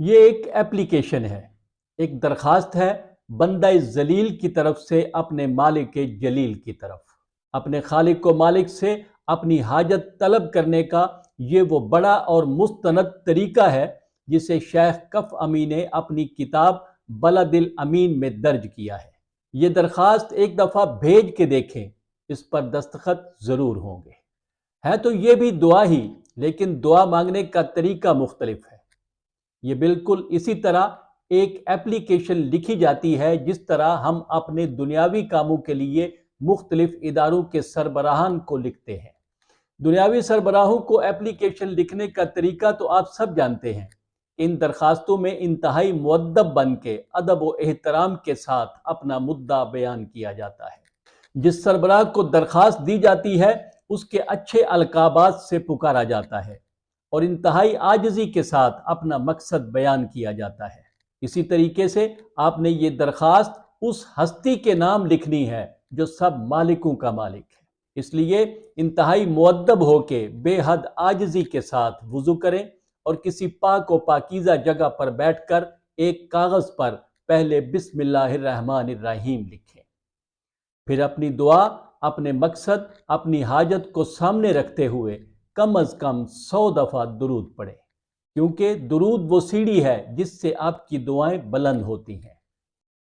یہ ایک ایپلیکیشن ہے، ایک درخواست ہے بندہ ذلیل کی طرف سے اپنے مالک جلیل کی طرف، اپنے خالق و مالک سے اپنی حاجت طلب کرنے کا یہ وہ بڑا اور مستند طریقہ ہے جسے شیخ کف امی نے اپنی کتاب بلد الامین میں درج کیا ہے۔ یہ درخواست ایک دفعہ بھیج کے دیکھیں، اس پر دستخط ضرور ہوں گے۔ ہے تو یہ بھی دعا ہی، لیکن دعا مانگنے کا طریقہ مختلف ہے۔ یہ بالکل اسی طرح ایک ایپلیکیشن لکھی جاتی ہے جس طرح ہم اپنے دنیاوی کاموں کے لیے مختلف اداروں کے سربراہان کو لکھتے ہیں۔ دنیاوی سربراہوں کو ایپلیکیشن لکھنے کا طریقہ تو آپ سب جانتے ہیں۔ ان درخواستوں میں انتہائی مؤدب بن کے ادب و احترام کے ساتھ اپنا مدعا بیان کیا جاتا ہے۔ جس سربراہ کو درخواست دی جاتی ہے اس کے اچھے القابات سے پکارا جاتا ہے اور انتہائی عاجزی کے ساتھ اپنا مقصد بیان کیا جاتا ہے۔ اسی طریقے سے آپ نے یہ درخواست اس ہستی کے نام لکھنی ہے جو سب مالکوں کا مالک ہے۔ اس لیے انتہائی مؤدب ہو کے بے حد عاجزی کے ساتھ وضو کریں اور کسی پاک و پاکیزہ جگہ پر بیٹھ کر ایک کاغذ پر پہلے بسم اللہ الرحمن الرحیم لکھیں، پھر اپنی دعا، اپنے مقصد، اپنی حاجت کو سامنے رکھتے ہوئے کم از کم 100 دفعہ درود پڑھیں، کیونکہ درود وہ سیڑھی ہے جس سے آپ کی دعائیں بلند ہوتی ہیں۔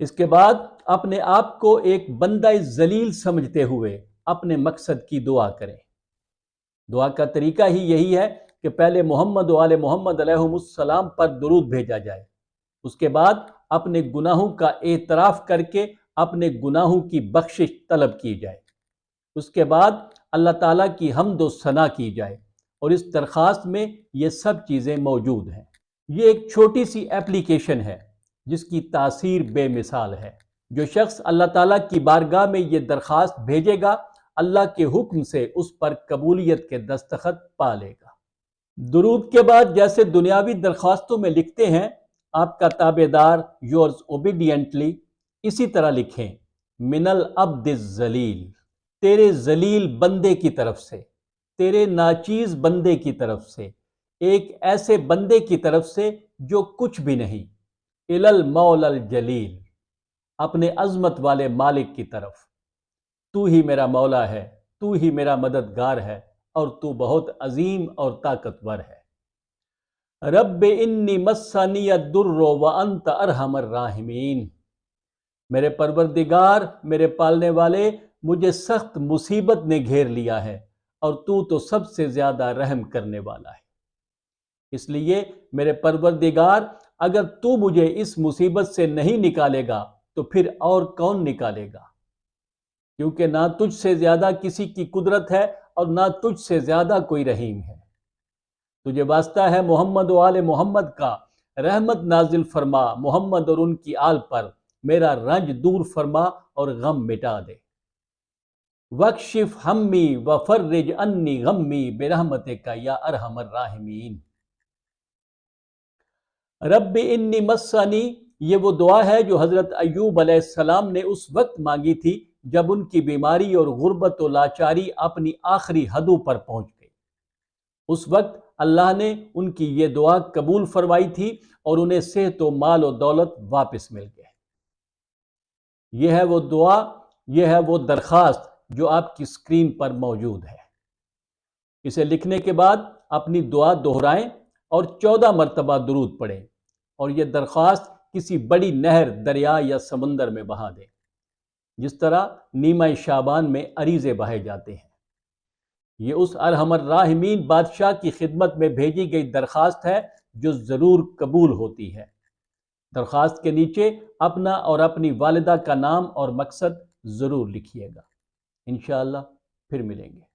اس کے بعد اپنے آپ کو ایک بندہ ذلیل سمجھتے ہوئے اپنے مقصد کی دعا کریں۔ دعا کا طریقہ ہی یہی ہے کہ پہلے محمد و آل محمد علیہ السلام پر درود بھیجا جائے، اس کے بعد اپنے گناہوں کا اعتراف کر کے اپنے گناہوں کی بخشش طلب کی جائے، اس کے بعد اللہ تعالیٰ کی حمد و ثنا کی جائے، اور اس درخواست میں یہ سب چیزیں موجود ہیں۔ یہ ایک چھوٹی سی ایپلیکیشن ہے جس کی تاثیر بے مثال ہے۔ جو شخص اللہ تعالیٰ کی بارگاہ میں یہ درخواست بھیجے گا، اللہ کے حکم سے اس پر قبولیت کے دستخط پا لے گا۔ درود کے بعد جیسے دنیاوی درخواستوں میں لکھتے ہیں آپ کا تابع دار یورز اوبیڈینٹلی، اسی طرح لکھیں من العبد الذلیل، تیرے ذلیل بندے کی طرف سے، تیرے ناچیز بندے کی طرف سے، ایک ایسے بندے کی طرف سے جو کچھ بھی نہیں، الی المولا الجلیل، اپنے عظمت والے مالک کی طرف۔ تو ہی میرا مولا ہے، تو ہی میرا مددگار ہے، اور تو بہت عظیم اور طاقتور ہے۔ رب انی مسنی الضر وانت ارحم الراحمین، میرے پروردگار، میرے پالنے والے، مجھے سخت مصیبت نے گھیر لیا ہے اور تو سب سے زیادہ رحم کرنے والا ہے۔ اس لیے میرے پروردگار، اگر تو مجھے اس مصیبت سے نہیں نکالے گا تو پھر اور کون نکالے گا، کیونکہ نہ تجھ سے زیادہ کسی کی قدرت ہے اور نہ تجھ سے زیادہ کوئی رحیم ہے۔ تجھے واسطہ ہے محمد و آل محمد کا، رحمت نازل فرما محمد اور ان کی آل پر، میرا رنج دور فرما اور غم مٹا دے۔ وَاکْشِفْ ہمی وَفَرِّجْ عَنِّی غَمِّی بِرَحْمَتِکَ یا ارحم الراحمین۔ رب انی مسنی، یہ وہ دعا ہے جو حضرت ایوب علیہ السلام نے اس وقت مانگی تھی جب ان کی بیماری اور غربت و لاچاری اپنی آخری حدوں پر پہنچ گئی۔ اس وقت اللہ نے ان کی یہ دعا قبول فرمائی تھی اور انہیں صحت و مال و دولت واپس مل گئے۔ یہ ہے وہ دعا، یہ ہے وہ درخواست جو آپ کی اسکرین پر موجود ہے۔ اسے لکھنے کے بعد اپنی دعا دہرائیں اور 14 مرتبہ درود پڑھیں، اور یہ درخواست کسی بڑی نہر، دریا یا سمندر میں بہا دیں، جس طرح نیمہ شعبان میں عریضے بہائے جاتے ہیں۔ یہ اس ارحم الراحمین بادشاہ کی خدمت میں بھیجی گئی درخواست ہے جو ضرور قبول ہوتی ہے۔ درخواست کے نیچے اپنا اور اپنی والدہ کا نام اور مقصد ضرور لکھیے گا۔ انشاءاللہ پھر ملیں گے۔